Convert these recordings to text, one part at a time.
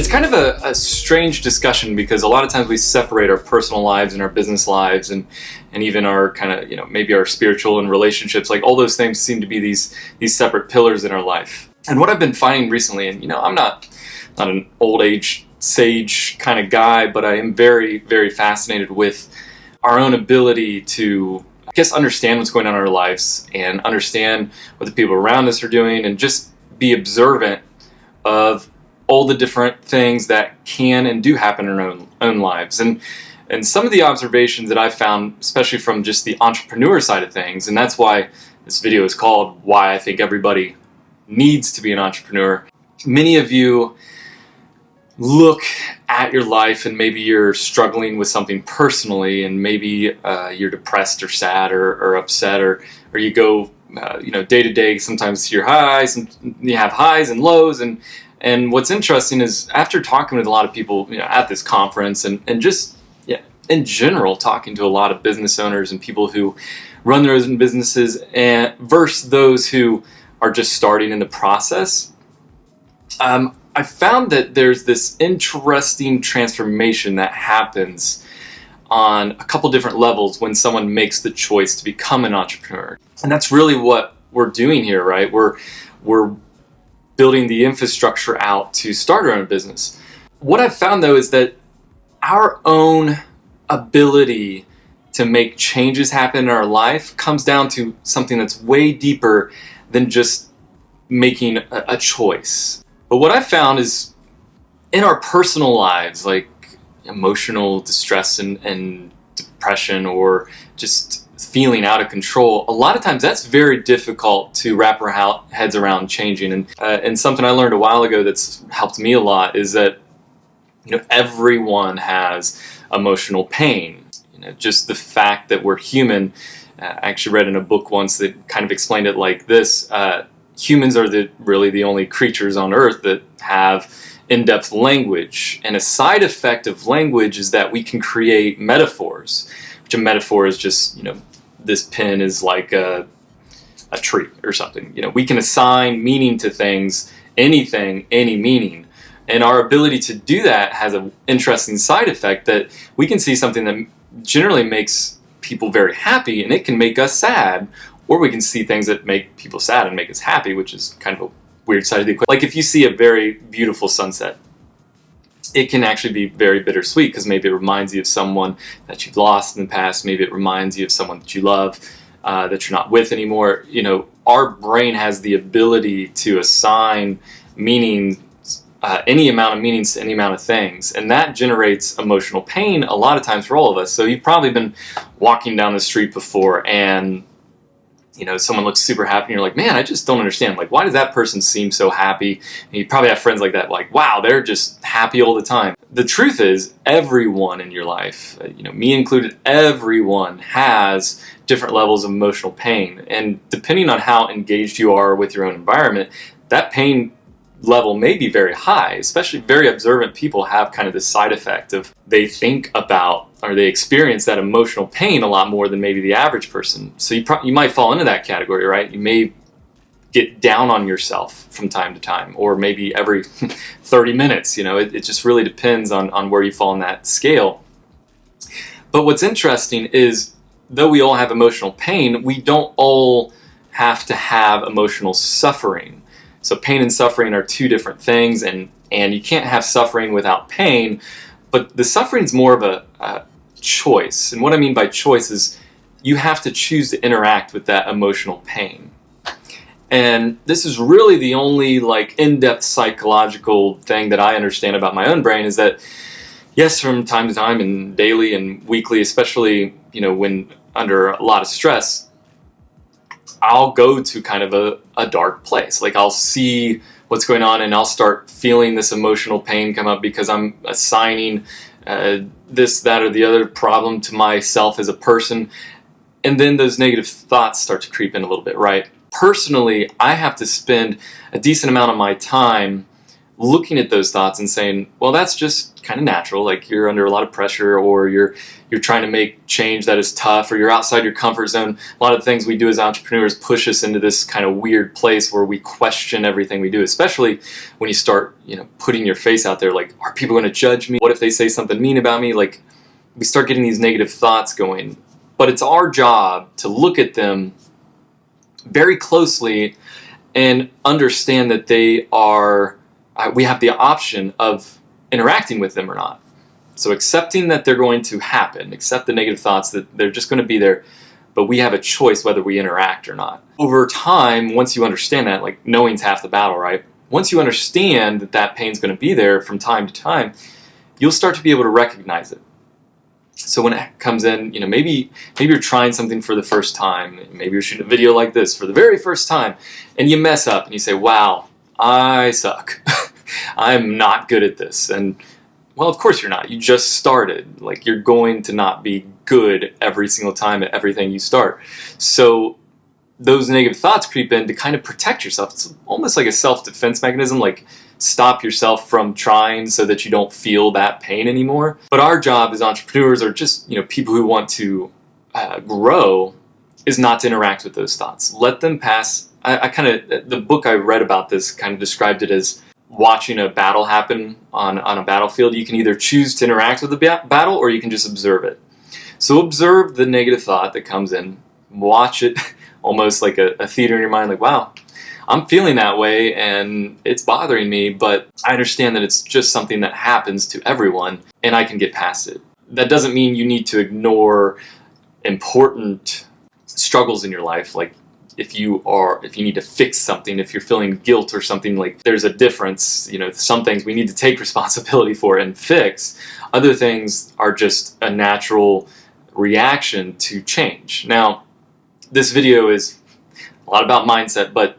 It's kind of a strange discussion because a lot of times we separate our personal lives and our business lives and even our kind of, maybe our spiritual and relationships. Like all those things seem to be these separate pillars in our life. And what I've been finding recently, and I'm not an old age sage kind of guy, but I am very, very fascinated with our own ability to, I guess, understand what's going on in our lives and understand what the people around us are doing and just be observant of all the different things that can and do happen in our own lives. And some of the observations that I've found, especially from just the entrepreneur side of things, and that's why this video is called Why I Think Everybody Needs to Be an Entrepreneur. Many of you look at your life and maybe you're struggling with something personally, and maybe you're depressed or sad or upset, or you go day to day. Sometimes you're highs, and you have highs and lows. And what's interesting is after talking with a lot of people at this conference and just in general talking to a lot of business owners and people who run their own businesses and versus those who are just starting in the process, I found that there's this interesting transformation that happens on a couple different levels when someone makes the choice to become an entrepreneur. And that's really what we're doing here, right? We're building the infrastructure out to start our own business. What I've found though is that our own ability to make changes happen in our life comes down to something that's way deeper than just making a choice. But what I've found is in our personal lives, like emotional distress and depression or just feeling out of control, a lot of times that's very difficult to wrap our heads around changing. And something I learned a while ago that's helped me a lot is that everyone has emotional pain. Just the fact that we're human. I actually read in a book once that kind of explained it like this: humans are really the only creatures on Earth that have in-depth language, and a side effect of language is that we can create metaphors. Which a metaphor is just this pen is like a tree or something. We can assign meaning to things, anything, any meaning. And our ability to do that has an interesting side effect that we can see something that generally makes people very happy and it can make us sad, or we can see things that make people sad and make us happy, which is kind of a weird side of the equation. Like if you see a very beautiful sunset, it can actually be very bittersweet because maybe it reminds you of someone that you've lost in the past. Maybe it reminds you of someone that you love that you're not with anymore. Our brain has the ability to assign meaning, any amount of meanings to any amount of things, and that generates emotional pain a lot of times for all of us. So you've probably been walking down the street before and someone looks super happy and you're like, man, I just don't understand. Like, why does that person seem so happy? And you probably have friends like that, like, wow, they're just happy all the time. The truth is, everyone in your life, me included, everyone has different levels of emotional pain. And depending on how engaged you are with your own environment, that pain level may be very high. Especially very observant people have kind of this side effect of they think about or they experience that emotional pain a lot more than maybe the average person. So you might fall into that category, right? You may get down on yourself from time to time, or maybe every 30 minutes. It just really depends on where you fall in that scale. But what's interesting is, though we all have emotional pain, we don't all have to have emotional suffering. So pain and suffering are two different things, and you can't have suffering without pain, but the suffering is more of a choice. And what I mean by choice is you have to choose to interact with that emotional pain. And this is really the only in-depth psychological thing that I understand about my own brain, is that yes, from time to time and daily and weekly, especially when under a lot of stress, I'll go to kind of a dark place. Like I'll see what's going on and I'll start feeling this emotional pain come up because I'm assigning this, that, or the other problem to myself as a person. And then those negative thoughts start to creep in a little bit, right? Personally, I have to spend a decent amount of my time looking at those thoughts and saying, well, that's just kind of natural. Like you're under a lot of pressure, or you're trying to make change that is tough, or you're outside your comfort zone. A lot of the things we do as entrepreneurs push us into this kind of weird place where we question everything we do, especially when you start, putting your face out there. Like, are people going to judge me? What if they say something mean about me? Like, we start getting these negative thoughts going. But it's our job to look at them very closely and understand that we have the option of interacting with them or not. So accepting that they're going to happen, accept the negative thoughts, that they're just going to be there, but we have a choice whether we interact or not. Over time, once you understand that, like knowing's half the battle, right? Once you understand that pain's going to be there from time to time, you'll start to be able to recognize it. So when it comes in, maybe you're trying something for the first time. Maybe you're shooting a video like this for the very first time, and you mess up and you say, wow, I suck. I'm not good at this. And well, of course you're not. You just started. Like, you're going to not be good every single time at everything you start. So those negative thoughts creep in to kind of protect yourself. It's almost like a self-defense mechanism, like stop yourself from trying so that you don't feel that pain anymore. But our job as entrepreneurs, or just people who want to grow, is not to interact with those thoughts. Let them pass. The book I read about this kind of described it as watching a battle happen on a battlefield. You can either choose to interact with the battle, or you can just observe it. So observe the negative thought that comes in, watch it almost like a theater in your mind, like, wow, I'm feeling that way and it's bothering me, but I understand that it's just something that happens to everyone and I can get past it. That doesn't mean you need to ignore important struggles in your life. Like, if you need to fix something, if you're feeling guilt or something, like, there's a difference. Some things we need to take responsibility for and fix. Other things are just a natural reaction to change. Now, this video is a lot about mindset, but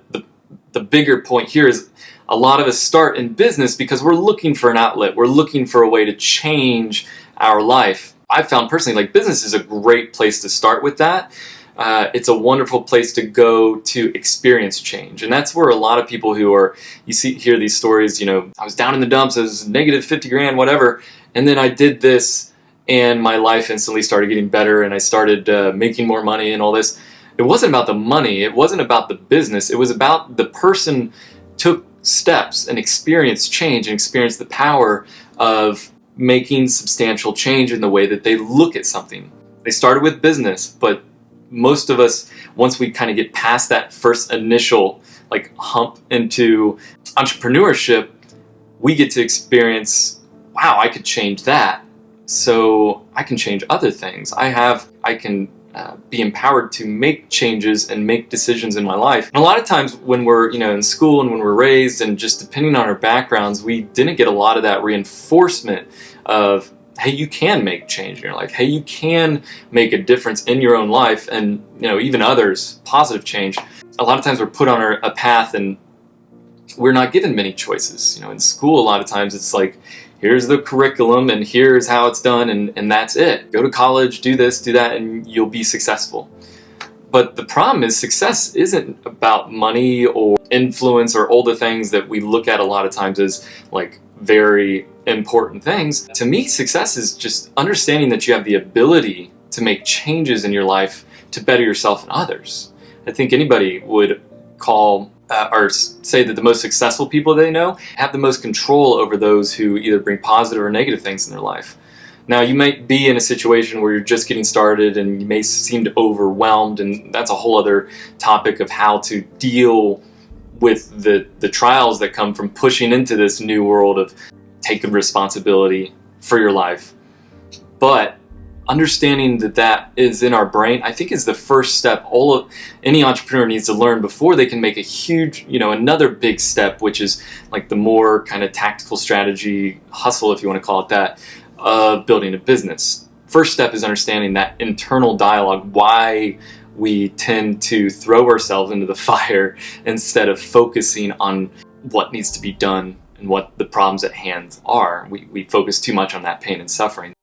the bigger point here is a lot of us start in business because we're looking for an outlet. We're looking for a way to change our life. I've found personally, like, business is a great place to start with that. It's a wonderful place to go to experience change. And that's where a lot of people hear these stories, I was down in the dumps, I was negative 50 grand, whatever. And then I did this and my life instantly started getting better and I started making more money and all this. It wasn't about the money. It wasn't about the business. It was about the person took steps and experienced change and experienced the power of making substantial change in the way that they look at something. They started with business, but most of us, once we kind of get past that first initial hump into entrepreneurship, we get to experience, wow, I could change that. So I can change other things. I can be empowered to make changes and make decisions in my life. And a lot of times when we're in school and when we're raised, and just depending on our backgrounds, we didn't get a lot of that reinforcement of, hey, you can make change in your life. Hey, you can make a difference in your own life and even others, positive change. A lot of times we're put on a path and we're not given many choices. In school, a lot of times it's like, here's the curriculum and here's how it's done, and that's it. Go to college, do this, do that, and you'll be successful. But the problem is, success isn't about money or influence or all the things that we look at a lot of times as very important things. To me, success is just understanding that you have the ability to make changes in your life to better yourself and others. I think anybody would call or say that the most successful people they know have the most control over those who either bring positive or negative things in their life. Now, you might be in a situation where you're just getting started and you may seem overwhelmed, and that's a whole other topic of how to deal with the trials that come from pushing into this new world of taking responsibility for your life. But understanding that is in our brain, I think, is the first step any entrepreneur needs to learn before they can make a huge, another big step, which is the more kind of tactical strategy, hustle, if you want to call it that, of building a business. First step is understanding that internal dialogue, why we tend to throw ourselves into the fire instead of focusing on what needs to be done and what the problems at hand are. We focus too much on that pain and suffering.